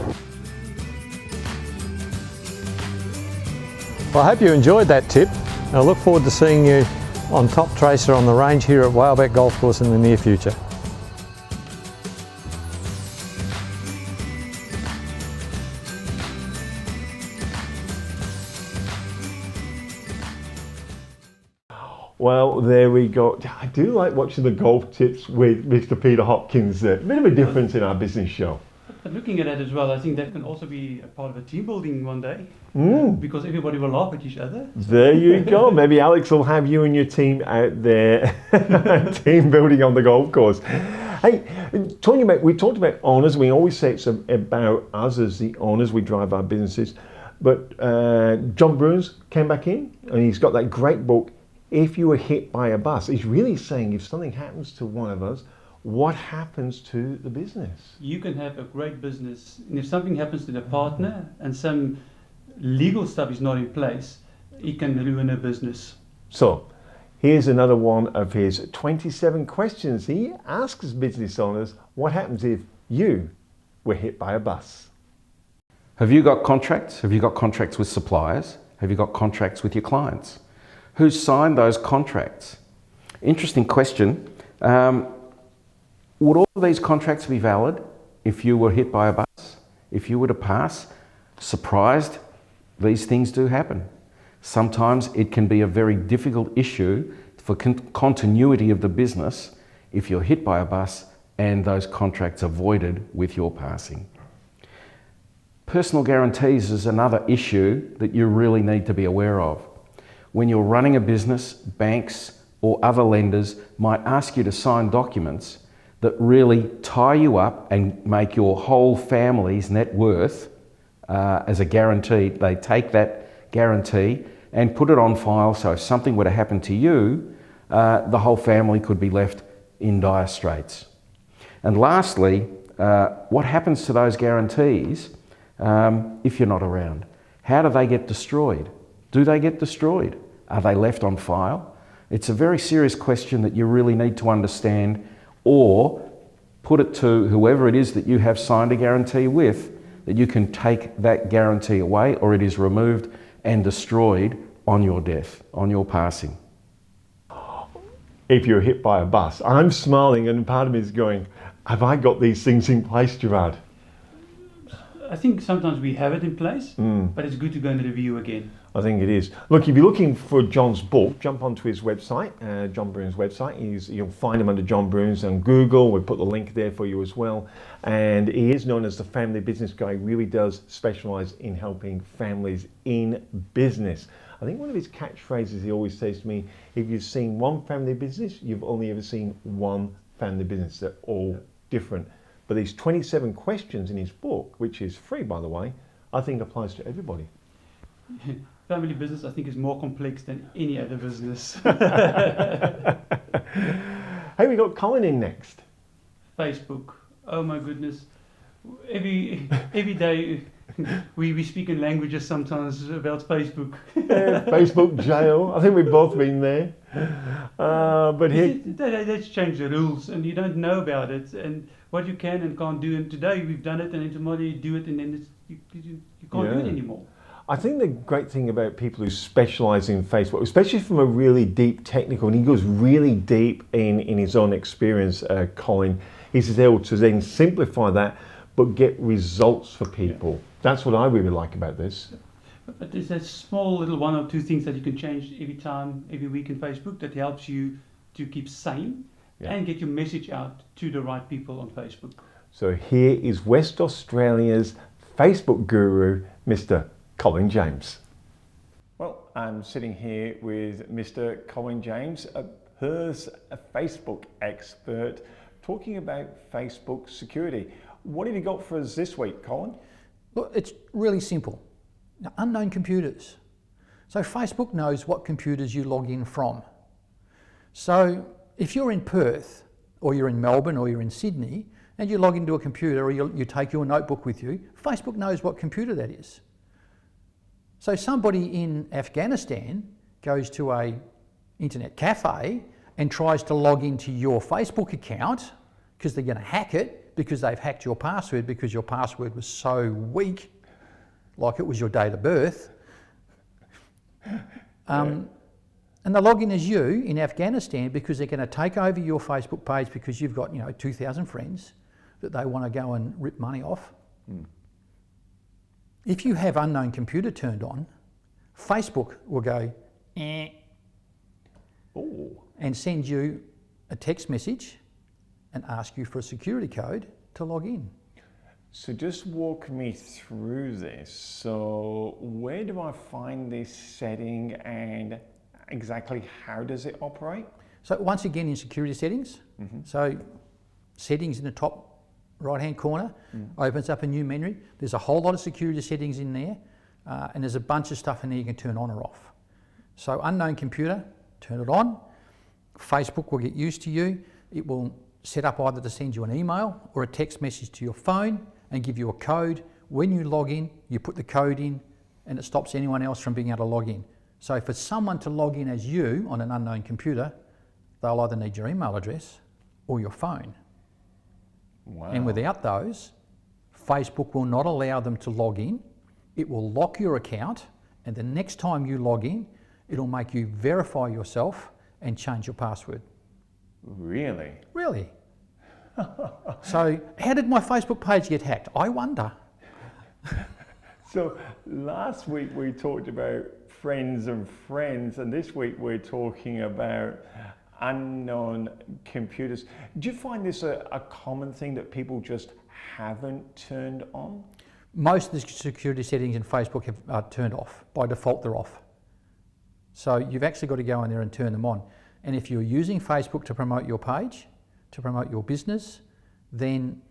Well, I hope you enjoyed that tip. I look forward to seeing you on Top Tracer on the range here at Whaleback Golf Course in the near future. Well, there we go. I do like watching the golf tips with Mr. Peter Hopkins there. A bit of a difference in our business show. But looking at that as well, I think that can also be a part of a team building one day, because everybody will laugh at each other. There you go. Maybe Alex will have you and your team out there team building on the golf course. Hey, we talked about owners. We always say it's about us as the owners. We drive our businesses. But John Bruins came back in, and he's got that great book, If You Were Hit by a Bus. He's really saying if something happens to one of us, what happens to the business? You can have a great business, and if something happens to the partner and some legal stuff is not in place, it can ruin a business. So, here's another one of his 27 questions. He asks business owners, what happens if you were hit by a bus? Have you got contracts? Have you got contracts with suppliers? Have you got contracts with your clients? Who signed those contracts? Interesting question. Would all of these contracts be valid if you were hit by a bus? If you were to pass? Surprised? These things do happen. Sometimes it can be a very difficult issue for continuity of the business if you're hit by a bus and those contracts are voided with your passing. Personal guarantees is another issue that you really need to be aware of. When you're running a business, banks or other lenders might ask you to sign documents that really tie you up and make your whole family's net worth as a guarantee. They take that guarantee and put it on file, so if something were to happen to you, the whole family could be left in dire straits. And lastly, what happens to those guarantees if you're not around? How do they get destroyed? Do they get destroyed? Are they left on file? It's a very serious question that you really need to understand, or put it to whoever it is that you have signed a guarantee with, that you can take that guarantee away or it is removed and destroyed on your death, on your passing. If you're hit by a bus, I'm smiling and part of me is going, have I got these things in place, Gerard? I think sometimes we have it in place, but it's good to go and review again. I think it is. Look, if you're looking for John's book, jump onto his website, John Bruins' website. You'll find him under John Bruins on Google. We'll put the link there for you as well. And he is known as the family business guy. He really does specialize in helping families in business. I think one of his catchphrases he always says to me, if you've seen one family business, you've only ever seen one family business. They're all different. But these 27 questions in his book, which is free by the way, I think applies to everybody. family business, I think, is more complex than any other business. Hey, we got Colin in next. Facebook. Oh my goodness. Every day we speak in languages sometimes about Facebook. Facebook jail. I think we've both been there. But here, Let's change the rules, and you don't know about it, and what you can and can't do. And today we've done it, and then tomorrow you do it, and then you can't do it anymore. I think the great thing about people who specialise in Facebook, especially from a really deep technical, and he goes really deep in his own experience, Colin, he's able to then simplify that, but get results for people. Yeah. That's what I really like about this. But there's a small little one or two things that you can change every time, every week in Facebook that helps you to keep sane and get your message out to the right people on Facebook. So here is West Australia's Facebook guru, Mr. Colin James. Well, I'm sitting here with Mr. Colin James, a Facebook expert, talking about Facebook security. What have you got for us this week, Colin? Look, it's really simple. Now, unknown computers. So Facebook knows what computers you log in from. So if you're in Perth, or you're in Melbourne, or you're in Sydney, and you log into a computer, or you take your notebook with you, Facebook knows what computer that is. So somebody in Afghanistan goes to a internet cafe and tries to log into your Facebook account because they're going to hack it, because they've hacked your password because your password was so weak, like it was your date of birth. And they log in as you in Afghanistan because they're going to take over your Facebook page because you've got 2,000 friends that they want to go and rip money off. If you have unknown computer turned on, Facebook will go and send you a text message and ask you for a security code to log in. So just walk me through this. So where do I find this setting and exactly how does it operate? So once again in security settings, so settings in the top right-hand corner, opens up a new menu. There's a whole lot of security settings in there, and there's a bunch of stuff in there you can turn on or off. So unknown computer, turn it on. Facebook will get used to you. It will set up either to send you an email or a text message to your phone and give you a code. When you log in, you put the code in, and it stops anyone else from being able to log in. So for someone to log in as you on an unknown computer, they'll either need your email address or your phone. Wow. And without those, Facebook will not allow them to log in. It will lock your account, and the next time you log in, it'll make you verify yourself and change your password. Really? Really. So how did my Facebook page get hacked? I wonder. So last week we talked about friends, and this week we're talking about unknown computers. Do you find this a common thing that people haven't turned on? Most of the security settings in Facebook are turned off. By default, they're off. So you've actually got to go in there and turn them on. And if you're using Facebook to promote your page, to promote your business, then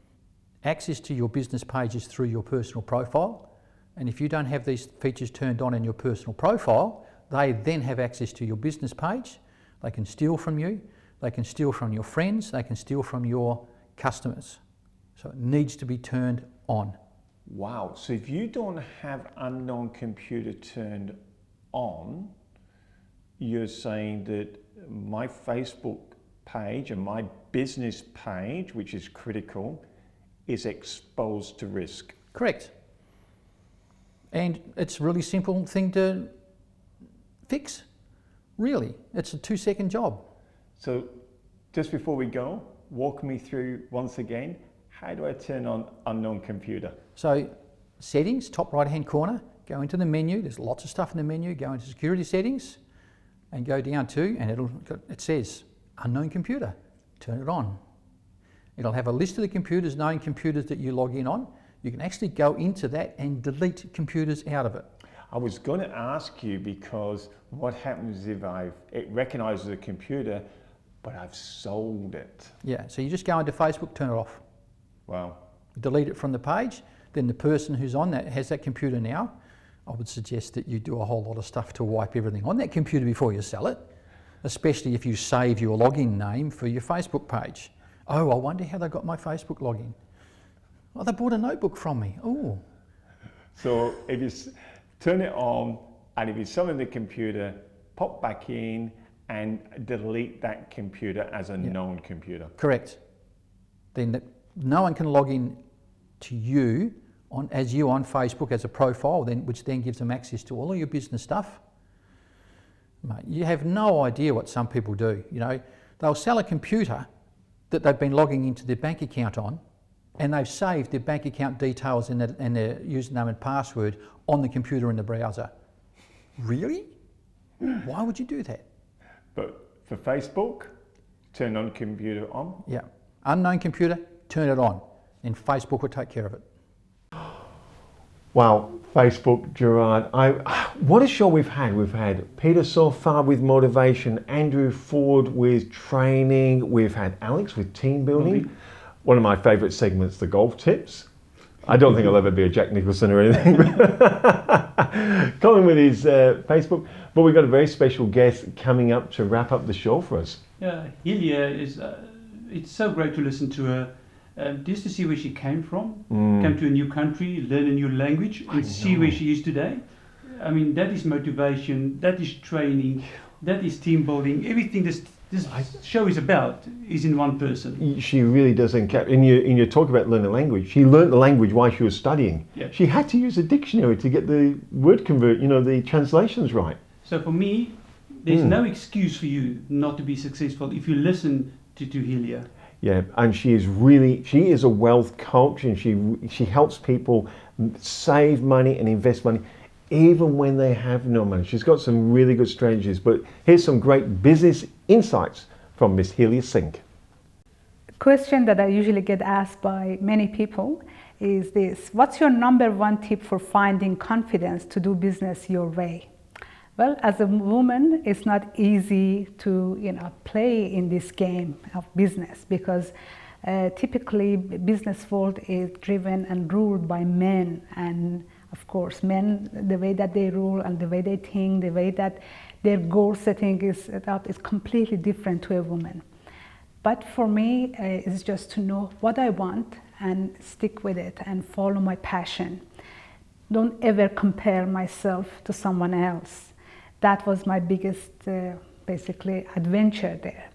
access to your business page is through your personal profile. And if you don't have these features turned on in your personal profile, they then have access to your business page. They can steal from you, they can steal from your friends, they can steal from your customers. So it needs to be turned on. Wow, so if you don't have unknown computer turned on, you're saying that my Facebook page and my business page, which is critical, is exposed to risk. Correct. And it's a really simple thing to fix. Really, it's a 2-second job. So just before we go, walk me through once again, how do I turn on unknown computer? So settings, top right hand corner, go into the menu, there's lots of stuff in the menu, go into security settings and go down to, and it says unknown computer, turn it on. It'll have a list of the known computers that you log in on. You can actually go into that and delete computers out of it. I was going to ask you, because what happens if it recognises a computer, but I've sold it? Yeah, so you just go into Facebook, turn it off. Wow. Delete it from the page. Then the person who's on that has that computer now. I would suggest that you do a whole lot of stuff to wipe everything on that computer before you sell it, especially if you save your login name for your Facebook page. Oh, I wonder how they got my Facebook login. Oh, they bought a notebook from me. Oh. So if you turn it on, and if you're selling the computer, pop back in and delete that computer as a known computer. Correct. Then no one can log in to you as you on Facebook as a profile, which then gives them access to all of your business stuff. Mate, you have no idea what some people do. You know, they'll sell a computer that they've been logging into their bank account on, and they've saved their bank account details and their username and password on the computer in the browser. Really? Why would you do that? But for Facebook, turn on computer on. Yeah. Unknown computer, turn it on, and Facebook will take care of it. Wow, Facebook, Gerard. What a show we've had. We've had Peter so far with motivation, Andrew Ford with training, we've had Alex with team building. One of my favourite segments, the golf tips. I don't think I'll ever be a Jack Nicholson or anything. Colin with his Facebook. But we've got a very special guest coming up to wrap up the show for us. Yeah, Helia is, it's so great to listen to her. Just to see where she came from, come to a new country, learn a new language, and see where she is today. I mean, that is motivation, that is training, that is team building. Everything this show is about is in one person. She really does encapsulate. In your talk about learning a language, she learned the language while she was studying. Yeah. She had to use a dictionary to get the word the translations right. So for me, there's no excuse for you not to be successful if you listen to Helia. Yeah, and she is a wealth coach, and she helps people save money and invest money even when they have no money. She's got some really good strategies, but here's some great business insights from Miss Helia Singh. The question that I usually get asked by many people is this: what's your number one tip for finding confidence to do business your way? Well, as a woman, it's not easy to play in this game of business, because typically business world is driven and ruled by men, and of course men, the way that they rule and the way they think, the way that their goal setting is set up is completely different to a woman. But for me, it's just to know what I want and stick with it and follow my passion. Don't ever compare myself to someone else. That was my biggest, basically, adventure there.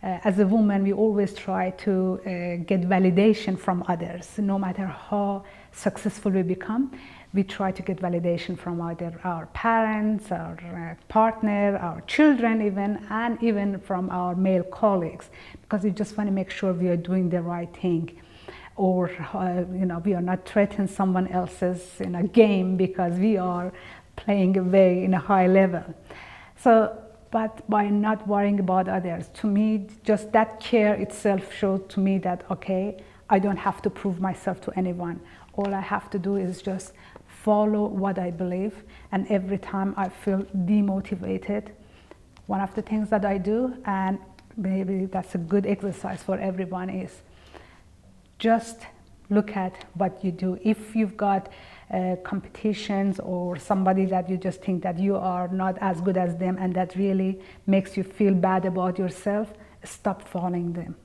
As a woman, we always try to get validation from others. No matter how successful we become, we try to get validation from either our parents, our partner, our children even, and even from our male colleagues, because we just want to make sure we are doing the right thing. Or, we are not threatening someone else's game because we are playing away in a high level. So, but by not worrying about others, to me, just that care itself showed to me that, okay, I don't have to prove myself to anyone. All I have to do is just follow what I believe. And every time I feel demotivated, one of the things that I do, and maybe that's a good exercise for everyone, is just look at what you do. If you've got competitions or somebody that you just think that you are not as good as them and that really makes you feel bad about yourself, stop following them.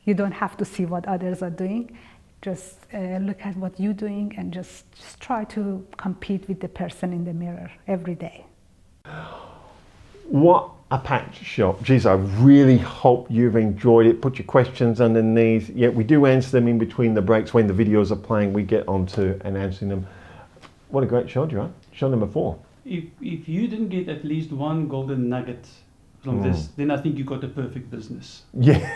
You don't have to see what others are doing. Just look at what you're doing and just try to compete with the person in the mirror every day. What a packed show. Geez, I really hope you've enjoyed it. Put your questions underneath. Yeah, we do answer them in between the breaks. When the videos are playing, we get onto and answering them. What a great show, Gerard. Show number 4. If you didn't get at least one golden nugget from this, then I think you got a perfect business. Yeah.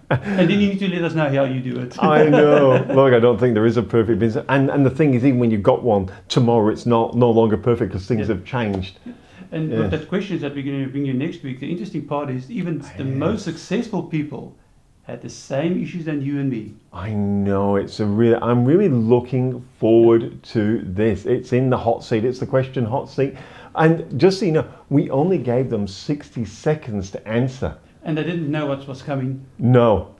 And then you need to let us know how you do it. I know. Look, I don't think there is a perfect business. And the thing is, even when you've got one, tomorrow it's no longer perfect because things have changed. And with that questions that we're going to bring you next week, the interesting part is even the most successful people had the same issues than you and me. I know, I'm really looking forward to this. It's in the hot seat, it's the question hot seat. And just so you know, we only gave them 60 seconds to answer. and they didn't know what was coming. No.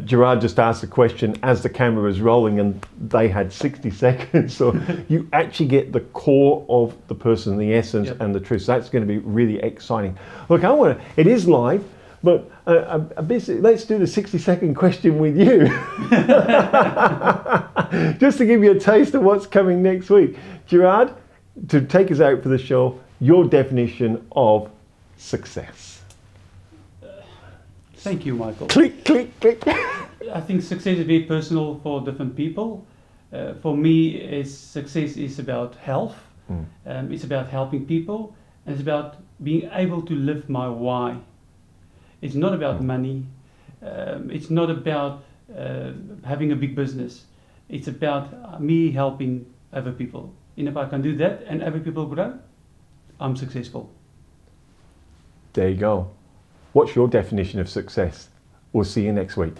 Gerard just asked a question as the camera was rolling, and they had 60 seconds. So you actually get the core of the person, the essence, Yep. and the truth. So that's going to be really exciting. Look, it is live, but let's do the 60-second question with you. Just to give you a taste of what's coming next week. Gerard, to take us out for the show, your definition of success. Thank you, Michael. Click, click, click. I think success is very personal for different people. For me, success is about health. It's about helping people, and it's about being able to live my why. It's not about money. It's not about having a big business. It's about me helping other people. And if I can do that and other people grow, I'm successful. There you go. What's your definition of success? We'll see you next week.